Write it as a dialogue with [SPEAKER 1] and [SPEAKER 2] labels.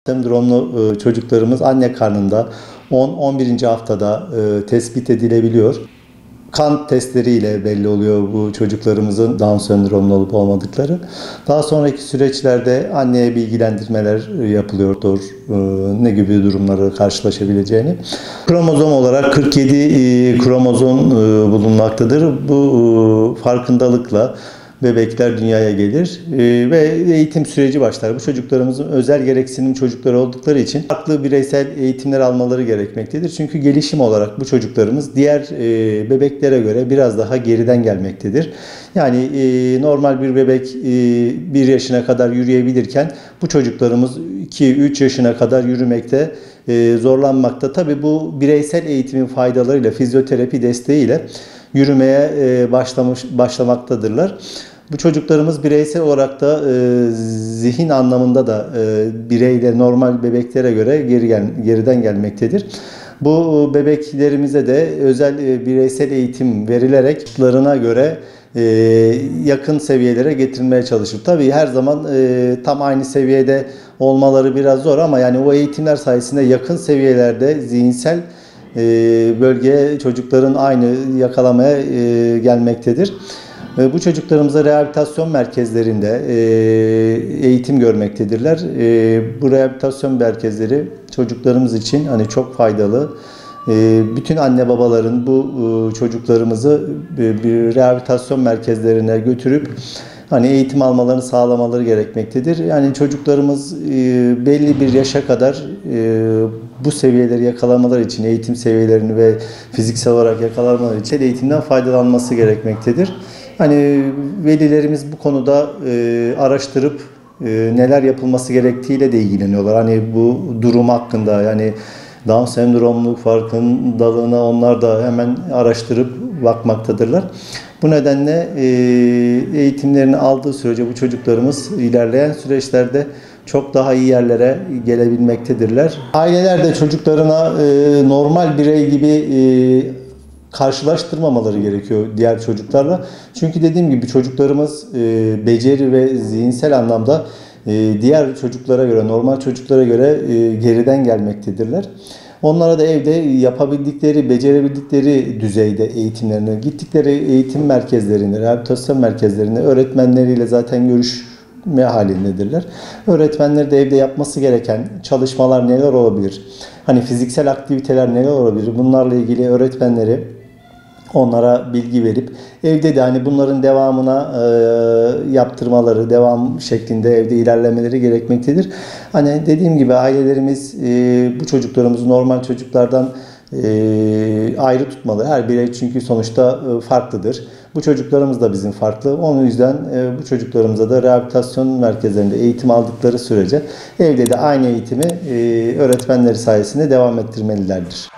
[SPEAKER 1] Sendromlu çocuklarımız anne karnında 10-11. haftada tespit edilebiliyor. Kan testleriyle belli oluyor bu çocuklarımızın Down sendromlu olup olmadıkları. Daha sonraki süreçlerde anneye bilgilendirmeler yapılıyor ne gibi durumları karşılaşabileceğini. Kromozom olarak 47 kromozom bulunmaktadır. Bu farkındalıkla bebekler dünyaya gelir ve eğitim süreci başlar. Bu çocuklarımızın özel gereksinim çocukları oldukları için farklı bireysel eğitimler almaları gerekmektedir. Çünkü gelişim olarak bu çocuklarımız diğer bebeklere göre biraz daha geriden gelmektedir. Yani normal bir bebek 1 yaşına kadar yürüyebilirken bu çocuklarımız 2-3 yaşına kadar yürümekte zorlanmakta. Tabii bu bireysel eğitimin faydalarıyla, fizyoterapi desteğiyle yürümeye başlamaktadırlar. Bu çocuklarımız bireysel olarak da zihin anlamında da bireyle normal bebeklere göre geriden gelmektedir. Bu bebeklerimize de özel bireysel eğitim verilerek çocuklarına göre yakın seviyelere getirilmeye çalışır. Tabii her zaman tam aynı seviyede olmaları biraz zor ama yani o eğitimler sayesinde yakın seviyelerde zihinsel bölgeye çocukların aynı yakalamaya gelmektedir. Bu çocuklarımıza rehabilitasyon merkezlerinde eğitim görmektedirler. Bu rehabilitasyon merkezleri çocuklarımız için hani çok faydalı. Bütün anne babaların bu çocuklarımızı bir rehabilitasyon merkezlerine götürüp hani eğitim almalarını sağlamaları gerekmektedir. Yani çocuklarımız belli bir yaşa kadar bu seviyeleri yakalamaları için, eğitim seviyelerini ve fiziksel olarak yakalamaları için eğitimden faydalanması gerekmektedir. Hani velilerimiz bu konuda araştırıp neler yapılması gerektiğiyle de ilgileniyorlar. Hani bu durum hakkında yani Down sendromluk farkındalığına onlar da hemen araştırıp bakmaktadırlar. Bu nedenle eğitimlerini aldığı sürece bu çocuklarımız ilerleyen süreçlerde çok daha iyi yerlere gelebilmektedirler. Aileler de çocuklarına normal birey gibi karşılaştırmamaları gerekiyor diğer çocuklarla. Çünkü dediğim gibi çocuklarımız beceri ve zihinsel anlamda diğer çocuklara göre, normal çocuklara göre geriden gelmektedirler. Onlara da evde yapabildikleri, becerebildikleri düzeyde eğitimlerine, gittikleri eğitim merkezlerinde, rehabilitasyon merkezlerinde öğretmenleriyle zaten görüşme halindedirler. Öğretmenler de evde yapması gereken çalışmalar neler olabilir? Hani fiziksel aktiviteler neler olabilir? Bunlarla ilgili öğretmenleri onlara bilgi verip evde de hani bunların devamına yaptırmaları, devam şeklinde evde ilerlemeleri gerekmektedir. Hani dediğim gibi ailelerimiz bu çocuklarımızı normal çocuklardan ayrı tutmalı. Her birey çünkü sonuçta farklıdır. Bu çocuklarımız da bizim farklı. Onun yüzden bu çocuklarımıza da rehabilitasyon merkezlerinde eğitim aldıkları sürece evde de aynı eğitimi öğretmenleri sayesinde devam ettirmelilerdir.